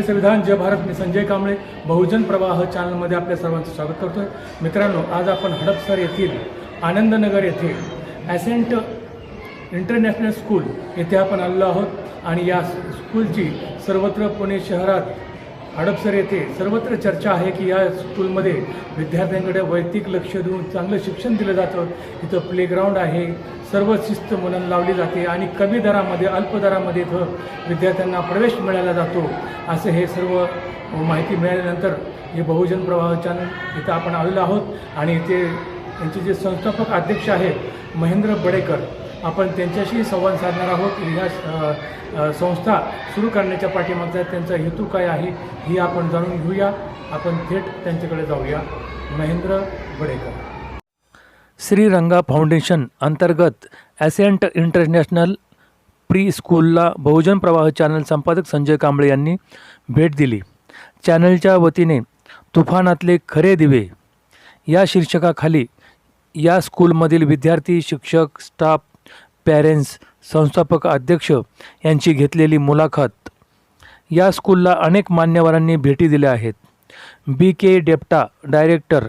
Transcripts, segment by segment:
जय संविधान जय भारत. मी संजय कांबळे बहुजन प्रवाह चॅनलमध्ये आपल्या सर्वांचं स्वागत करतोय. मित्रांनो, आज आपण हडपसर येथील आनंदनगर येथे ॲसेंट इंटरनॅशनल स्कूल येथे आपण आलेलो आहोत आणि या स्कूलची सर्वत्र पुणे शहरात हडपसर येथे सर्वत्र चर्चा आहे की या स्कूलमध्ये विद्यार्थ्यांकडे वैयक्तिक लक्ष देऊन चांगलं शिक्षण दिलं जातं. इथं प्लेग्राऊंड आहे, सर्व शिस्त मुलांना लावली जाते आणि कमी दरामध्ये अल्प दरामध्ये इथं विद्यार्थ्यांना प्रवेश मिळाला जातो. असं हे सर्व माहिती मिळाल्यानंतर हे बहुजन प्रवाह चॅनल इथं आपण आलेलो आहोत आणि इथे त्यांचे जे संस्थापक अध्यक्ष आहेत महेंद्र बडेकर, आपण त्यांच्याशी संवाद साधणार आहोत. ह्या संस्था सुरू करण्याच्या पाठीमागचा त्यांचा हेतू काय आहे ही आपण जाणून घेऊया. आपण थेट त्यांच्याकडे जाऊया. महेंद्र बडेकर. श्रीरंगा फाउंडेशन अंतर्गत ॲसेंट इंटरनॅशनल प्री स्कूलला बहुजन प्रवाह चॅनल संपादक संजय कांबळे यांनी भेट दिली. चॅनलच्या वतीने तुफानातले खरे दिवे या शीर्षकाखाली या स्कूलमधील विद्यार्थी, शिक्षक, स्टाफ, पॅरेंट्स, संस्थापक अध्यक्ष यांची घेतलेली मुलाखत. या स्कूलला अनेक मान्यवरांनी भेटी दिल्या आहेत. BK डेप्टा, director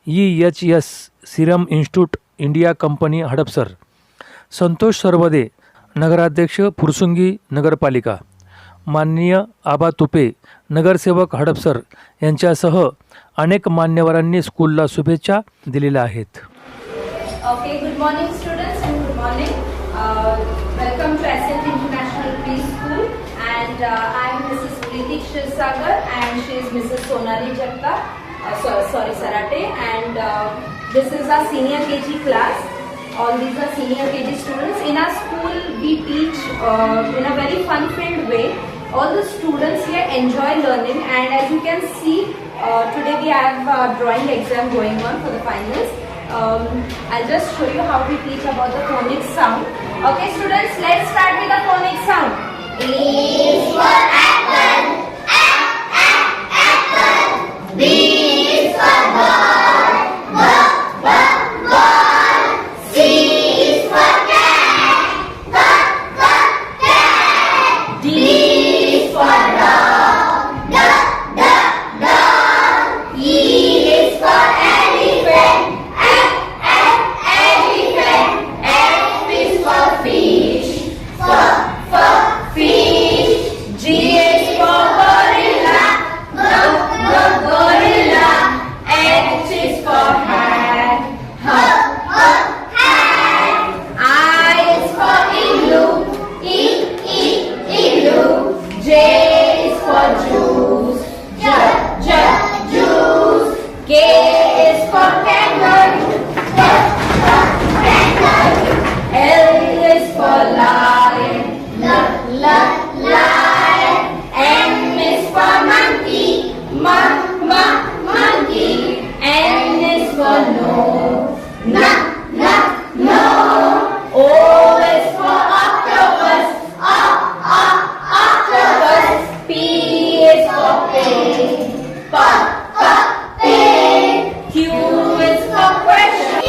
EHS serum institute India company Hadapsar, Santosh Sarwade, नगराध्यक्ष फुरसुंगी नगरपालिका, माननीय आबा तुपे, नगरसेवक हडपसर यांच्यासह अनेक मान्यवरांनी स्कूलला शुभेच्छा दिलेल्या आहेत. Okay, good morning students and good morning. Welcome to Ascent International Preschool and I am Mrs. Preeti Shirsagar and she is Mrs. Sonali Jagta, sorry Sarate, and this is our senior KG class. All these are senior KG students. In our school we teach in a very fun-filled way. All the students here enjoy learning and as you can see today we have a drawing exam going on for the finals. I'll just show you how we teach about the phonic sound. Okay students, let's start with the phonic sound. E is for apple, apple. B is for ball, ball. C is for cat, cat. D is for dog, dog. E is for elephant. Fish, fish. G is for gorilla, gorilla. H is for hat, hat. I is for igloo, igloo. J is for juice, juice. K is for kangaroo, L is for lion, lion. M is for monkey, monkey. N is for no, no. O is for octopus, octopus. P is for pig, pig. Q is for question.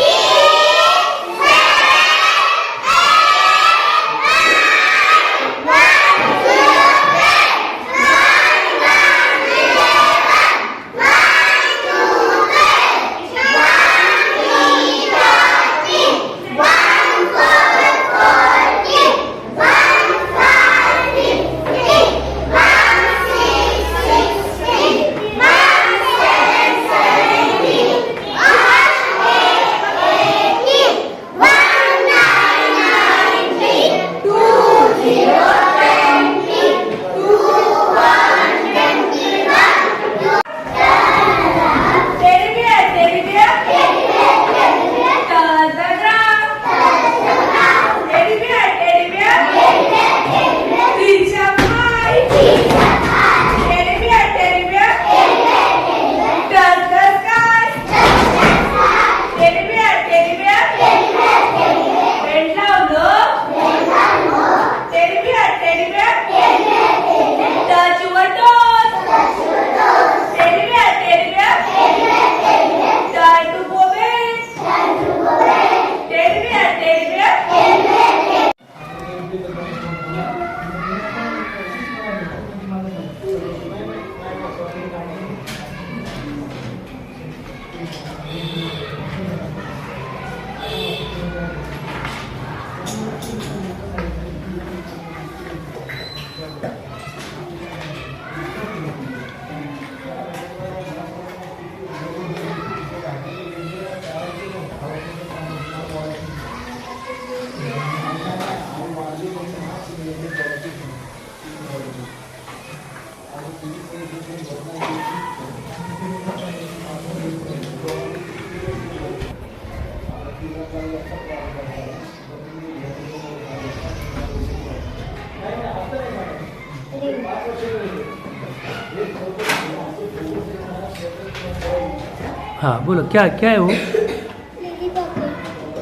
हाँ बोलो, क्या क्या है वो?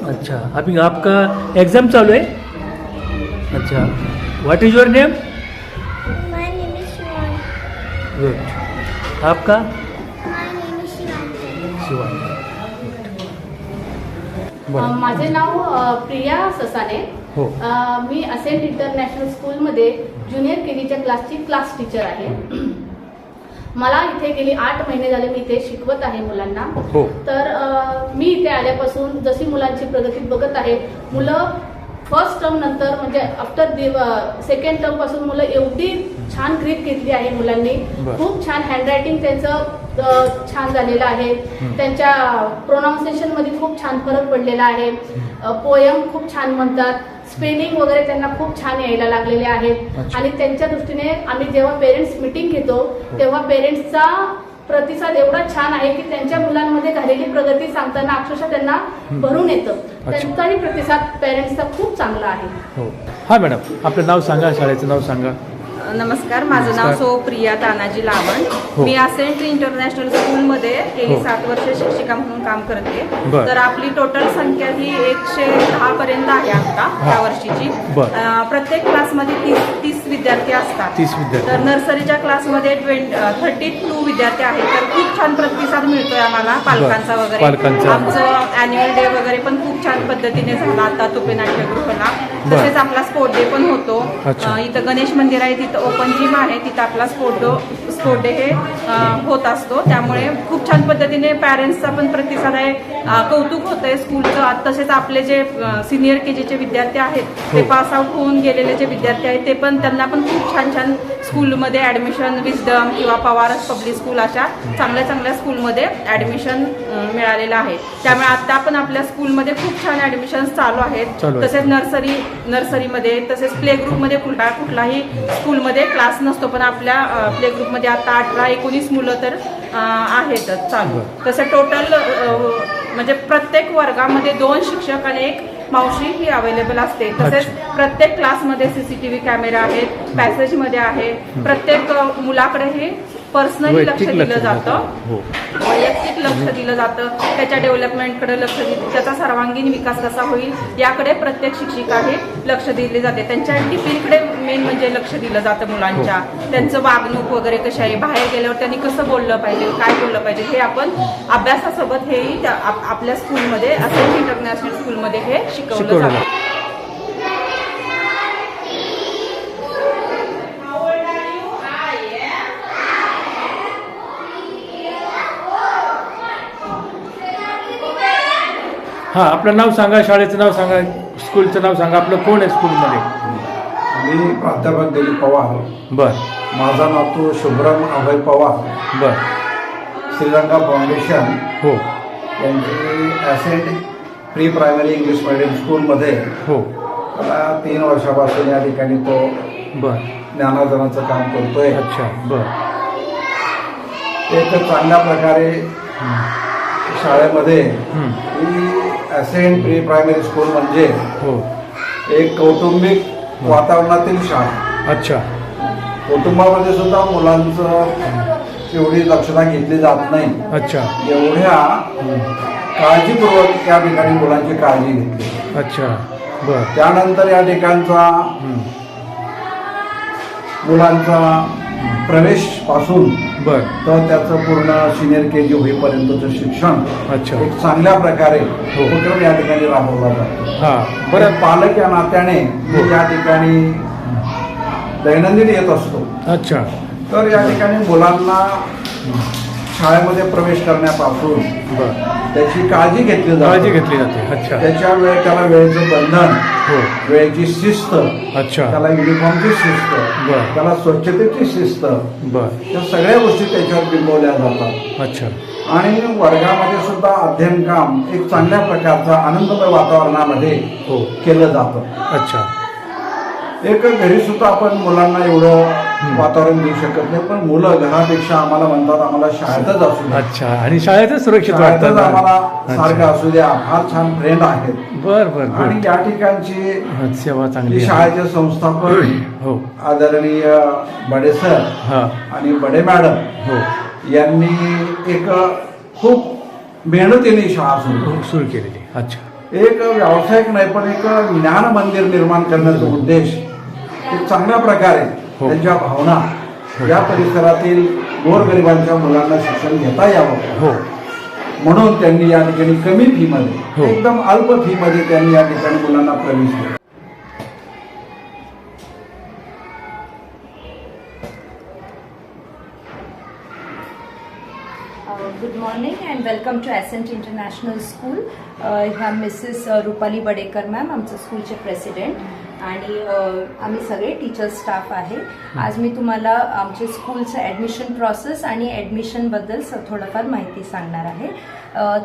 अच्छा, अभी आपका exam चालू है? अच्छा, what is your name? My name is Shivan. Good. आपका? My name is Shivan. Shivani. माझे नाव प्रिया ससाने. हो. मी असेंट इंटरनॅशनल स्कूलमध्ये ज्युनियर केजीच्या क्लासची क्लास टीचर आहे. मला इथे गेली 8 महिने झाले मी इथे शिकवत आहे मुलांना. हो. तर मी इथे आल्यापासून जशी मुलांची प्रगती बघत आहे, मुलं फर्स्ट टर्म नंतर म्हणजे आफ्टर सेकंड टर्म पासून मुलं एवढी छान ग्रीप घेतली आहे मुलांनी. बरं. खूप छान हँडरायटिंग त्यांचं छान झालेलं आहे. त्यांच्या प्रोनाऊन्सिएशन मध्ये खूप छान फरक पडलेला आहे. पोयम खूप छान म्हणतात. स्पेलिंग वगैरे त्यांना खूप छान यायला लागलेले आहेत. अच्छा. आणि त्यांच्या दृष्टीने आम्ही जेव्हा पेरेंट्स मीटिंग घेतो तेव्हा पेरेंट्सचा प्रतिसाद एवढा छान आहे की त्यांच्या मुलांमध्ये झालेली प्रगती सांगताना अक्षरशः त्यांना भरून येतं. त्यांचाही प्रतिसाद पेरेंट्सचा खूप चांगला आहे. हो. हा मॅडम, आपलं नाव सांगा, शाळेचं नाव सांगा. नमस्कार, माझं नाव नमस्कार. प्रिया तानाजी लावण. हो. मी असेंट इंटरनॅशनल स्कूलमध्ये गेली हो. 7 वर्ष शिक्षिका म्हणून काम करते. बर. तर आपली टोटल संख्या ही 110 पर्यंत आहे आता हा. या वर्षीची. बर. प्रत्येक क्लासमध्ये 30 विद्यार्थी असतात. 30 विद्यार्थी. तर नर्सरीच्या क्लासमध्ये 32 विद्यार्थी आहेत. तर खूप छान प्रतिसाद मिळतोय आम्हाला पालकांचा वगैरे. पालकांचा. आमचं अॅन्युअल डे वगैरे पण खूप छान पद्धतीने झाला आता तुपे नाट्यगृहला. बर. तसेच आपला स्पोर्ट डे पण होतो. अच्छा. इथं गणेश मंदिर आहे, तिथं ओपन जिम आहे, तिथं आपला स्पोर्ट डे हे होत असतो. त्यामुळे खूप छान पद्धतीने पॅरेंट्सचा पण प्रतिसाद आहे. कौतुक होत आहे स्कूलचं. तसेच आपले जे सिनियर केजीचे विद्यार्थी आहेत ते हो. पास आउट होऊन गेलेले जे विद्यार्थी आहेत ते पण त्यांना पण खूप छान छान स्कूलमध्ये ॲडमिशन, विस्डम किंवा पवारस पब्लिक स्कूल अशा चांगल्या चांगल्या स्कूलमध्ये ॲडमिशन मिळालेलं आहे. त्यामुळे आता पण आपल्या स्कूलमध्ये खूप छान ॲडमिशन्स चालू आहेत. तसेच नर्सरीमध्ये तसेच प्ले ग्रुपमध्ये कुठलाही स्कूलमध्ये क्लास नसतो, पण आपल्या प्ले ग्रुपमध्ये आता 18-19 मुलं तर आहेतच चालू. तसं टोटल म्हणजे प्रत्येक वर्गामध्ये 2 शिक्षक आणि 1 मावशी ही अवेलेबल असते. तसेच प्रत्येक क्लासमध्ये CCTV कॅमेरा आहेत, पॅसेजमध्ये आहे. प्रत्येक मुलाकडे हे पर्सनली लक्ष दिलं जातं. वैयक्तिक लक्ष दिलं जातं. त्याच्या डेव्हलपमेंटकडे लक्ष दिलं, त्याचा सर्वांगीण विकास कसा होईल याकडे प्रत्येक शिक्षिका हे लक्ष दिले जाते. त्यांच्या टिफिनकडे मेन म्हणजे लक्ष दिलं जातं मुलांच्या. त्यांचं वागणूक वगैरे कशी आहे, बाहेर गेल्यावर त्यांनी कसं बोललं पाहिजे, काय बोललं पाहिजे, हे आपण अभ्यासासोबत हेही आपल्या स्कूलमध्ये असेंट इंटरनॅशनल स्कूलमध्ये हे शिकवलं जातं. हां, आपलं नाव सांगा, शाळेचं नाव सांगा, स्कूलचं नाव सांगा. आपलं कोण आहे स्कूलमध्ये? मी प्राध्यापक दिलीप पवार. बर. माझा नातू शुभ्रम अभय पवार. बर. श्रीलंका फाउंडेशन हो. यांची ascent pre primary English medium स्कूलमध्ये हो. मला 3 वर्षापासून या ठिकाणी तो बर. ज्ञानार्जनाचं काम करतोय. अच्छा. बर. एक चांगल्या प्रकारे शाळेमध्ये हं. ही ॲसेंट प्री प्रायमरी स्कूल म्हणजे हो. एक कौटुंबिक वातावरणातील शाळा. अच्छा. कुटुंबामध्ये सुद्धा मुलांचं एवढी दक्षता घेतली जात नाही. अच्छा. एवढ्या काळजीपूर्वक या ठिकाणी मुलांची काळजी घेतली. अच्छा. बर. त्यानंतर या ठिकाणचा मुलांचा प्रवेश पासून बर. तर त्याचं पूर्ण सिनियर KG होईपर्यंतचं शिक्षण अच्छा. एक चांगल्या प्रकारे उपक्रम या ठिकाणी राबवला जातो. हां. बरं, पालक या नात्याने मी या ठिकाणी दैनंदिन येत असतो. अच्छा. तर या ठिकाणी मुलांना शाळेमध्ये प्रवेश करण्यापासून बर. त्याची काळजी घेतली काळजी जाते. घेतली जाते. अच्छा. त्याच्या त्याला वेळेचं बंधन, हो. वेळेची शिस्त, अच्छा. त्याला युनिफॉर्मची शिस्त, बरं. त्याला स्वच्छतेची शिस्त, बर. या सगळ्या गोष्टी त्याच्यावर बिंबवल्या जातात. अच्छा. आणि वर्गामध्ये सुद्धा अध्ययन काम एक चांगल्या प्रकारचा आनंदमय वातावरणामध्ये हो. केलं जातं. अच्छा. एक घरी सुद्धा आपण मुलांना एवढं वातावरण देऊ शकत नाही, पण मुलं घरापेक्षा आम्हाला म्हणतात आम्हाला शाळेतच असू द्या, अच्छा, आणि शाळेतच सुरक्षित शाळेतच वाटतं आम्हाला सारखं असू द्या. फार छान फ्रेंड आहेत. बर बर आणि बर. या ठिकाणची सेवा चांगली जी आहे. शाळेचे संस्थापक हो आदरणीय बडे सर हा आणि बडे मॅडम हो यांनी एक खूप मेहनतीने शाळा सुरू सुरू केलेली. अच्छा, एक व्यावसायिक नाही पण एक ज्ञान मंदिर निर्माण करण्याचा उद्देश एक चांगल्या प्रकारे हो. त्यांच्या भावना या परिसरातील गोरगरिबांच्या मुलांना शिक्षण घेता यावं हो म्हणून त्यांनी या ठिकाणी कमी फी हो. मध्ये एकदम अल्प फी मध्ये त्यांनी या ठिकाणी मुलांना प्रवेश दिला. Good morning and welcome to Ascent International School. ह्या मिसेस रुपाली बडेकर मॅम आमच्या स्कूलचे प्रेसिडेंट आणि आम्ही सगळे टीचर्स स्टाफ आहे. आज मी तुम्हाला आमच्या स्कूलचं ॲडमिशन प्रोसेस आणि ॲडमिशनबद्दल थोडंफार माहिती सांगणार आहे.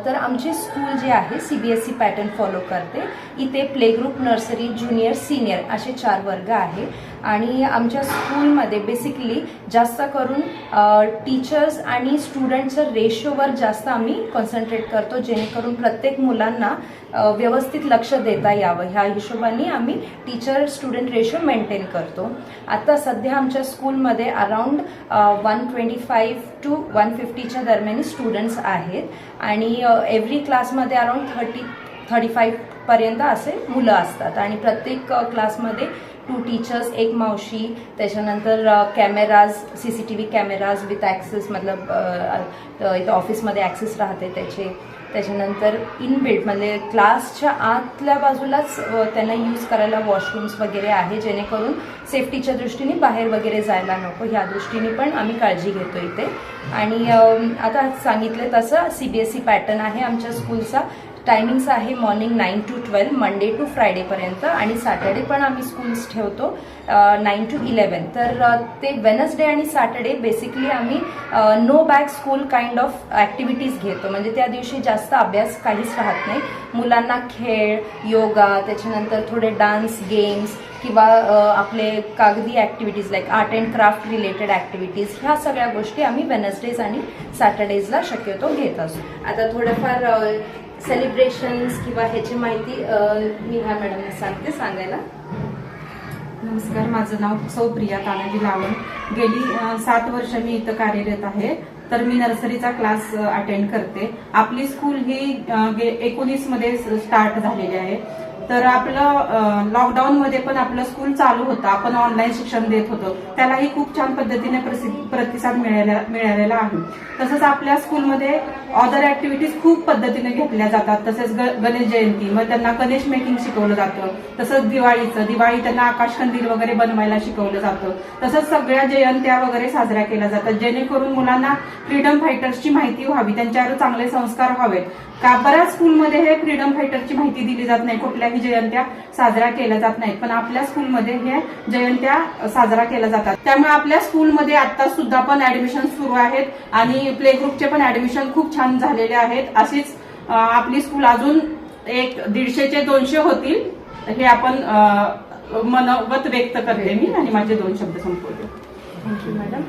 तर आमची स्कूल जे आहे CBSE पॅटर्न फॉलो करते. इथे play group, nursery, junior, senior असे 4 वर्ग आहे आणि आमच्या स्कूलमध्ये बेसिकली जास्त करून टीचर्स आणि स्टुडंटचं रेशोवर जास्त आम्ही कॉन्सन्ट्रेट करतो, जेणेकरून प्रत्येक मुलांना व्यवस्थित लक्ष देता यावं ह्या हिशोबाने आम्ही टीचर स्टुडंट रेशो मेंटेन करतो. आता सध्या आमच्या स्कूलमध्ये अराउंड 125 to 150च्या दरम्यान स्टुडंट्स आहेत आणि एव्हरी क्लासमध्ये अराउंड 35 पर्यंत असे मुलं असतात आणि प्रत्येक क्लासमध्ये 2 टीचर्स, 1 मावशी, त्याच्यानंतर cameras, CCTV cameras with access, मतलब इथं ऑफिसमध्ये ॲक्सेस राहते त्याच्यानंतर इनबिल्ट म्हणजे क्लासच्या आतल्या बाजूलाच त्यांना यूज करायला वॉशरूम्स वगैरे आहे, जेणेकरून सेफ्टीच्या दृष्टीने बाहेर वगैरे जायला नको ह्या दृष्टीने पण आम्ही काळजी घेतो इथे. आणि आता सांगितले तसं CBSE पॅटर्न आहे आमच्या स्कूलचा. टायमिंग्स आहे मॉर्निंग 9 to 12 मंडे टू फ्रायडेपर्यंत आणि सॅटर्डे पण आम्ही स्कूल्स ठेवतो 9 to 11. तर ते वेनसडे आणि सॅटर्डे बेसिकली आम्ही no bag school kind of activities घेतो, म्हणजे त्या दिवशी जास्त अभ्यास काहीच राहत नाही. मुलांना खेळ, योगा, त्याच्यानंतर थोडे डान्स, गेम्स किंवा आपले कागदी activities like art and craft related activities ह्या सगळ्या गोष्टी आम्ही वेनसडेज आणि सॅटर्डेजला शक्यतो घेत असतो. आता थोडंफार सेलिब्रेशन्स किंवा ह्याची माहिती मी ह्या मॅडमने सांगायला. नमस्कार, माझं नाव सौ प्रिया तानाजी लावण. गेली 7 वर्ष मी इथं कार्यरत आहे. तर मी नर्सरीचा क्लास अटेंड करते. आपली स्कूल ही 19 मध्ये स्टार्ट झालेली आहे. तर आपलं लॉकडाऊनमध्ये पण आपलं स्कूल चालू होतं, आपण ऑनलाईन शिक्षण देत होतो, त्यालाही खूप छान पद्धतीने प्रतिसाद मिळालेला आहे. तसंच आपल्या स्कूलमध्ये अदर ऍक्टिव्हिटीज खूप पद्धतीने घेतल्या जातात. तसेच गणेश जयंती, मग त्यांना गणेश मेकिंग शिकवलं जातं. तसंच दिवाळी त्यांना आकाशकंदील वगैरे बनवायला शिकवलं जातं. तसंच सगळ्या जयंत्या वगैरे साजऱ्या केल्या जातात, जेणेकरून मुलांना फ्रीडम फायटर्सची माहिती व्हावी, त्यांच्यावर चांगले संस्कार व्हावेत. का बऱ्याच स्कूलमध्ये हे फ्रीडम फायटरची माहिती दिली जात नाही, कुठल्याही जयंत्या साजऱ्या केल्या जात नाहीत, पण आपल्या स्कूलमध्ये हे जयंत्या साजरा केल्या जातात. त्यामुळे आपल्या स्कूलमध्ये आता सुद्धा पण ऍडमिशन सुरू आहेत आणि प्ले ग्रुपचे पण ऍडमिशन खूप छान झालेले आहेत. अशीच आपली स्कूल अजून 150 चे 200 होतील हे आपण मनोगत व्यक्त करते मी आणि माझे 2 शब्द संपवते. Thank you madam.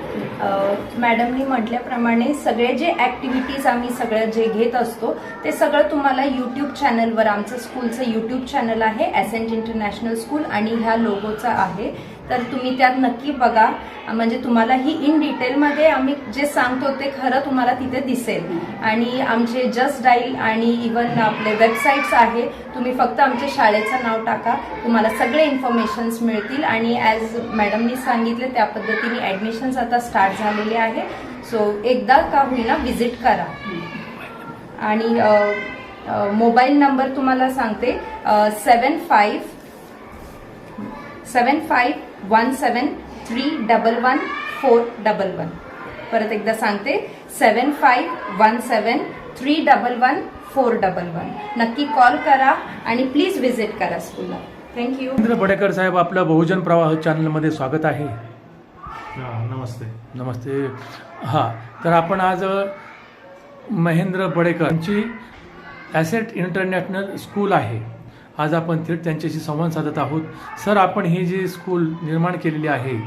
मॅडमनी म्हटल्याप्रमाणे सगळे जे ॲक्टिव्हिटीज आम्ही सगळं जे घेत असतो ते सगळं तुम्हाला यूट्यूब चॅनलवर, आमचं स्कूलचं यूट्यूब चॅनल आहे ॲसेंट इंटरनॅशनल स्कूल आणि ह्या लोगोचा आहे, तर तुम्ही त्यात नक्की बघा. म्हणजे तुम्हाला ही इन डिटेलमध्ये आम्ही जे सांगतो ते खरं तुम्हाला तिथे दिसेल. आणि आमचे जस्ट डायल आणि इवन आपले वेबसाईट्स आहे, तुम्ही फक्त आमच्या शाळेचं नाव टाका, तुम्हाला सगळे इन्फॉर्मेशन्स मिळतील. आणि ॲज मॅडमनी सांगितले त्या पद्धतीने ॲडमिशन्स आता स्टार्ट झालेले आहे. सो एकदा का होईना व्हिजिट करा. आणि मोबाईल नंबर तुम्हाला सांगते 7517311411. परत एकदा सांगते 7517311411. नक्की कॉल करा आणि प्लीज व्हिजिट करा स्कूलला. थँक्यू. महेंद्र बडेकर साहेब, आपलं बहुजन प्रवाह चॅनलमध्ये स्वागत आहे. नमस्ते. नमस्ते. हां, तर आपण आज महेंद्र बडेकर यांची ॲसेट इंटरनॅशनल स्कूल आहे, आज आपण थेट त्यांच्याशी संवाद साधत आहोत. सर, आपण ही जी स्कूल निर्माण केलेली आहे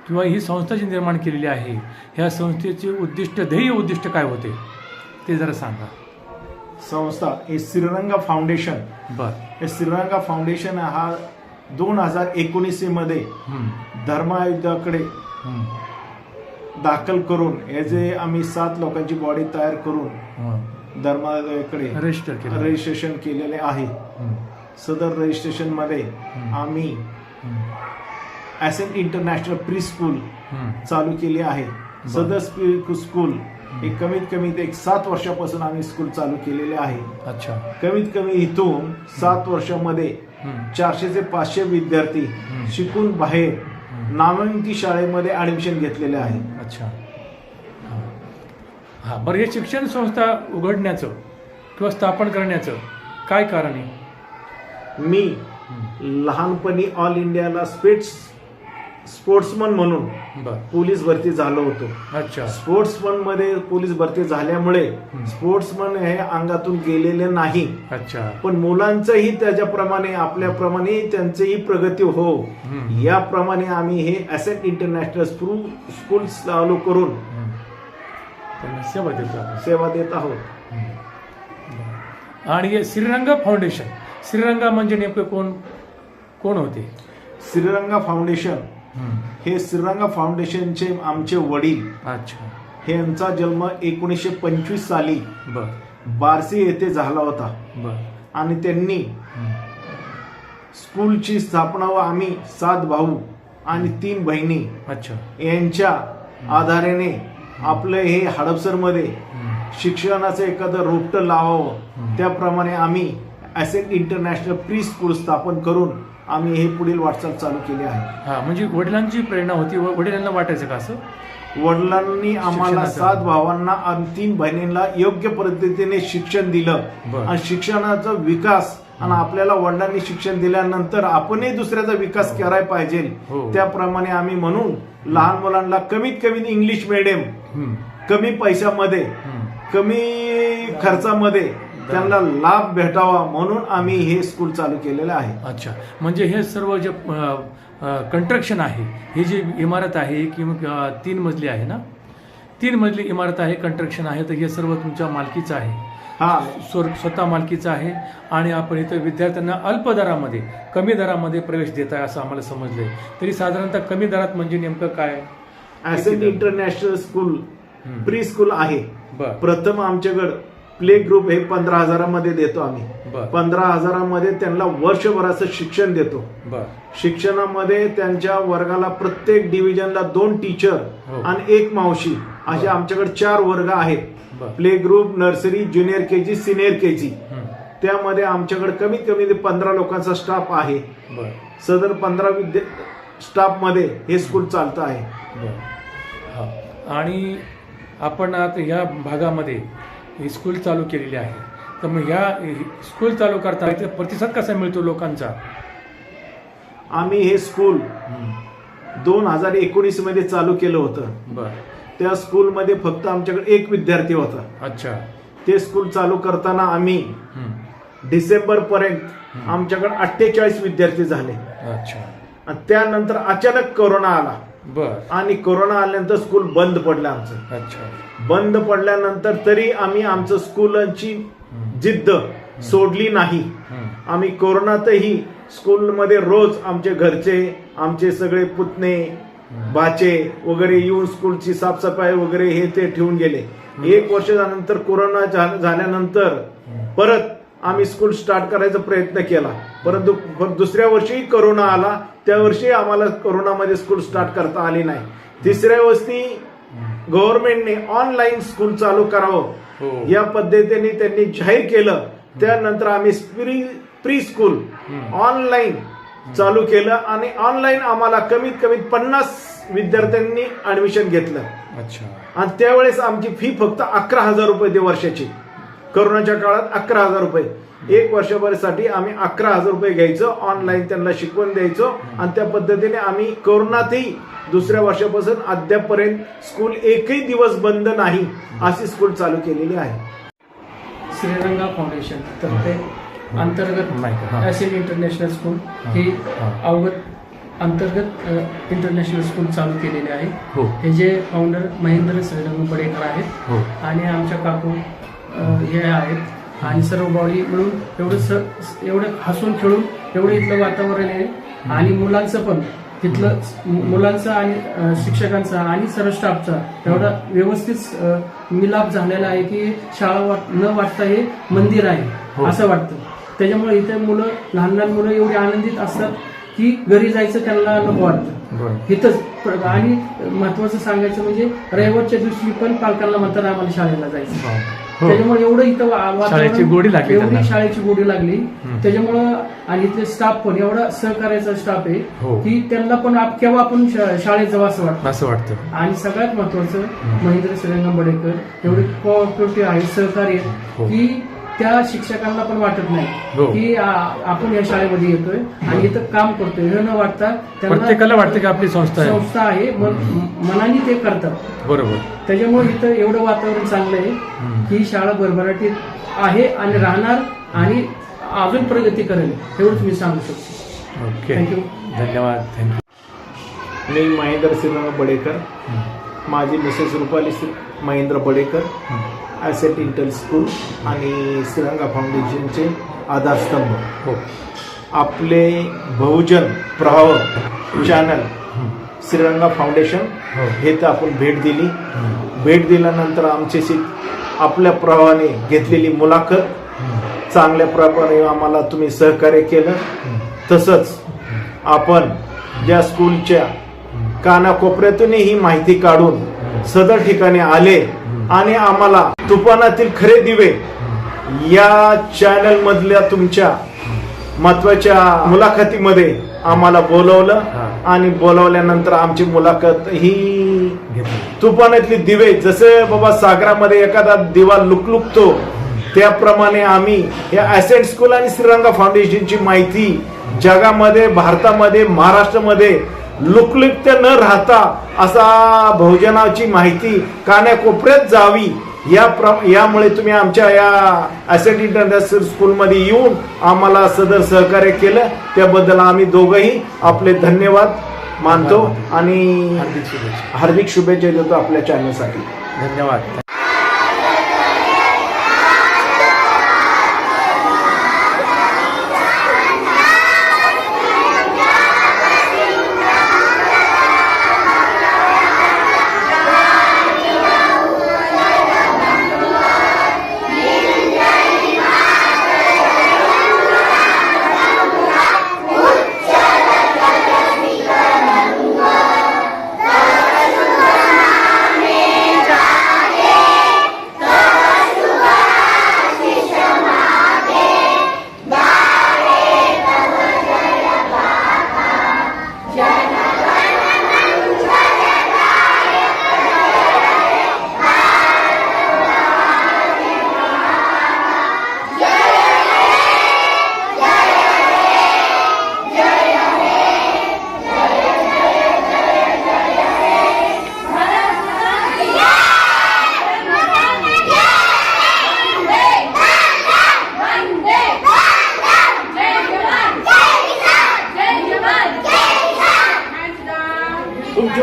किंवा ही संस्था जी निर्माण केलेली आहे ह्या संस्थेचे उद्दिष्ट ध्येय उद्दिष्ट काय होते ते जरा सांगा. संस्था हे श्रीरंग फाउंडेशन. बर. हे श्रीरंग फाउंडेशन हा 2019 मध्ये धर्मायुद्धाकडे दाखल करून हे जे आम्ही 7 लोकांची बॉडी तयार करून धर्मायुद्धाकडे रजिस्ट्रेशन केलेले आहे. सदर रजिस्ट्रेशन मध्ये आम्ही एसेंट इंटरनॅशनल प्री स्कूल चालू केली आहे. सदर स्कूल हे कमीत कमी 7 वर्षापासून आम्ही स्कूल चालू केलेले आहे. अच्छा. कमीत कमी इथून 7 वर्षामध्ये 400 ते 500 विद्यार्थी शिकून बाहेर नामांकित शाळेमध्ये ऍडमिशन घेतलेले आहे. अच्छा. हा, बरं, हे शिक्षण संस्था उघडण्याचं किंवा स्थापन करण्याचं काय कारण आहे? मी लहानपणी ऑल इंडियाला स्पोर्ट्समन म्हणून बर. पोलीस भरती झालो होतो. अच्छा. स्पोर्ट्समन मध्ये पोलीस भरती झाल्यामुळे स्पोर्ट्समन हे अंगातून गेलेले नाही. अच्छा. पण मुलांचंही त्याच्याप्रमाणे आपल्याप्रमाणे त्यांचीही प्रगती हो याप्रमाणे आम्ही हे एसेंट इंटरनॅशनल स्कूल चालू करून त्यांना सेवा देतो आपण. सेवा देत आहोत. आणि हे श्रीरंग फाउंडेशन, श्रीरंगा म्हणजे नेमके कोण कोण होते? श्रीरंग फाउंडेशन हे श्रीरंग फाउंडेशनचे आमचे वडील. अच्छा. हे यांचा जन्म 1925 साली बर. बार्शी येथे झाला होता. बर. आणि त्यांनी स्कूलची स्थापना व आम्ही 7 भाऊ आणि 3 बहिणी अच्छा यांच्या आधाराने आपलं हे हडपसरमध्ये शिक्षणाचं एखादं रोपटं लावावं त्याप्रमाणे आम्ही एसेंट इंटरनॅशनल प्री स्कूल स्थापन करून आम्ही हे पुढील वाटचाल चालू केली आहे. हा, म्हणजे वडिलांची प्रेरणा होती, वडिलांना वाटायचं का असं? वडिलांनी आम्हाला शिक्षणाचं. 7 भावांना आणि 3 बहिणींना योग्य पद्धतीने शिक्षण दिलं. बरं. आणि शिक्षणाचा विकास आणि आपल्याला वडिलांनी शिक्षण दिल्यानंतर आपणही दुसऱ्याचा विकास करायला पाहिजे. हो. त्याप्रमाणे आम्ही म्हणून लहान मुलांना कमीत कमी इंग्लिश मीडियम कमी पैशामध्ये कमी खर्चामध्ये त्यांना लाभ भेटावा म्हणून आम्ही हे स्कूल चालू केलेलं आहे. अच्छा. म्हणजे हे सर्व जे कंस्ट्रक्शन आहे, ही जी इमारत आहे की 3 मजली आहे ना, 3 मजली इमारत आहे, कंस्ट्रक्शन आहे, तर हे सर्व तुमच्या मालकीचं आहे? हा, स्वतः मालकीचं आहे. आणि आपण इथं विद्यार्थ्यांना अल्प दरामध्ये, कमी दरामध्ये प्रवेश देत आहे असं आम्हाला समजलंय. तरी साधारणतः कमी दरात म्हणजे नेमकं काय? Ascent international school preschool आहे. बर. प्रथम आमच्याकडे प्ले ग्रुप हे 15,000 मध्ये देतो आम्ही. बर. 15,000 मध्ये त्यांना वर्षभराचं शिक्षण देतो. बर. शिक्षणामध्ये त्यांच्या वर्गाला प्रत्येक डिव्हिजनला 2 टीचर हो. आणि 1 मावशी असे आमच्याकडे 4 वर्ग आहेत. बर. Play group, nursery, junior KG, senior KG. त्यामध्ये आमच्याकडे कमीत कमी 15 लोकांचा स्टाफ आहे. बर. सदर 15 स्टाफ मध्ये हे स्कूल चालतं आहे. बर. हा. आणि आपण आता ह्या भागामध्ये ही स्कूल चालू केलेली आहे, तर मग ह्या स्कूल चालू करता प्रतिसाद कसा मिळतो लोकांचा? आम्ही हे स्कूल 2019 मध्ये चालू केलं होतं. बर. त्या स्कूलमध्ये फक्त आमच्याकडे 1 विद्यार्थी होता. अच्छा. ते स्कूल चालू करताना आम्ही डिसेंबर पर्यंत आमच्याकडे 48 विद्यार्थी झाले. अच्छा. आणि त्यानंतर अचानक कोरोना आला. बर. आणि कोरोना आल्यानंतर स्कूल बंद पडलं आमचं. अच्छा. बंद पडल्यानंतर तरी आम्ही आमचं स्कूलची जिद्द सोडली नाही. आम्ही कोरोनातही स्कूलमध्ये रोज आमचे घरचे, आमचे सगळे पुतणे, बाचे वगैरे येऊन स्कूलची साफसफाई वगैरे हे ते ठेवून गेले. 1 वर्षानंतर कोरोना झाल्यानंतर परत आम्ही स्कूल स्टार्ट करायचा प्रयत्न केला, परंतु दुसऱ्या वर्षी कोरोना आला. त्या वर्षी आम्हाला कोरोनामध्ये स्कूल स्टार्ट करता आली नाही. 3ऱ्या वर्षी गव्हर्नमेंटने ऑनलाईन स्कूल चालू करावं या पद्धतीने त्यांनी जाहीर केलं. त्यानंतर आम्ही प्री स्कूल ऑनलाईन चालू केलं आणि ऑनलाईन आम्हाला कमीत कमी 50 विद्यार्थ्यांनी ऍडमिशन घेतलं. अच्छा. आणि त्यावेळेस आमची फी फक्त 11,000 रुपये वर्षाची. कोरोनाच्या काळात 11,000 रुपये 1 वर्षभरासाठी आम्ही 11,000 रुपये घ्यायचो. ऑनलाईन त्यांना शिकवून द्यायचो आणि त्या पद्धतीने आम्ही कोरोनातही 2ऱ्या वर्षापासून अद्यापपर्यंत स्कूल एकही दिवस बंद नाही अशी स्कूल चालू केलेली आहे. श्रीरंगा फाउंडेशन तर्फे अंतर्गत एसेंट इंटरनॅशनल स्कूल ही अवगत अंतर्गत इंटरनॅशनल स्कूल चालू केलेले आहे. हो. हे जे फाउंडर महेंद्र श्रीरंग बडेकर आहेत हो. आणि आमच्या काकू हे आहेत आणि सर्व बॉडी मिळून एवढं हसून खेळून एवढं इथलं वातावरण आहे. आणि मुलांचं पण तिथलं मुलांचा आणि शिक्षकांचा आणि सर्व स्टाफचा एवढा व्यवस्थित मिलाप झालेला आहे की शाळा न वाटता हे मंदिर आहे असं वाटतं. त्याच्यामुळे इथे मुलं लहान लहान मुलं एवढी आनंदित असतात की घरी जायचं त्यांना नको वाटतं इथंच. आणि महत्वाचं सांगायचं म्हणजे रविवारच्या दिवशी पण पालकांना म्हणतात आम्हाला शाळेला जायचं. त्याच्यामुळे एवढं इथं शाळेची गोडी लागली एवढी त्यांना. शाळेची गोडी लागली. त्याच्यामुळं आणि इथले स्टाफ पण एवढा सहकार्याचा स्टाफ आहे की त्यांना पण केव्हा आपण शाळेत जावं असं वाटतं. आणि सगळ्यात महत्वाचं महेंद्र श्रीरंग बडेकर एवढे कोऑपरेटिव्ह आहे, सहकार्य की त्या शिक्षकांना पण वाटत नाही की आपण या शाळेमध्ये येतोय आणि इथं काम करतोय हे न वाटता प्रत्येकाला वाटतं की आपली संस्था आहे मनाने ते करतात. बरोबर. त्याच्यामुळे इथं एवढं वातावरण चांगलं आहे की शाळा भरभराटीत आहे आणि राहणार आणि अजून प्रगती करेल एवढंच मी सांगू शकतो. Okay, thank you. धन्यवाद. थँक्यू. मी महेंद्र श्रीरंग बडेकर, माझी Mrs Rupali Mahendra Badekar, asset inter school आणि श्रीरंगा फाउंडेशनचे आधारस्तंभ. हो. आपले बहुजन प्रभाव चॅनल श्रीरंगा फाउंडेशन हे तर आपण भेट दिल्यानंतर आमच्याशी आपल्या प्रभावाने घेतलेली मुलाखत चांगल्या प्रकारे आम्हाला तुम्ही सहकार्य केलं. तसंच आपण ज्या स्कूलच्या कानाकोपऱ्यातूनही ही माहिती काढून सदर ठिकाणी आले आणि आम्हाला तुफानातील खरे दिवे या चॅनल मधल्या तुमच्या महत्वाच्या मुलाखतीमध्ये आम्हाला बोलवलं आणि बोलवल्यानंतर आमची मुलाखत ही तुफानातली दिवे जसे बाबा सागरामध्ये एखादा दिवा लुकलुकतो त्याप्रमाणे आम्ही या ॲसेट स्कूल आणि श्रीरंगा फाउंडेशनची माहिती जगामध्ये, भारतामध्ये, महाराष्ट्रामध्ये लुकलुकते न राहता असा बहुजनाची माहिती कानाकोपऱ्यात जावी यामुळे तुम्ही आमच्या या ॲसेट इंटरनॅशनल स्कूलमध्ये येऊन आम्हाला सदर सहकार्य केलं त्याबद्दल आम्ही दोघंही आपले धन्यवाद मानतो आणि हार्दिक शुभेच्छा देतो आपल्या चॅनलसाठी. धन्यवाद.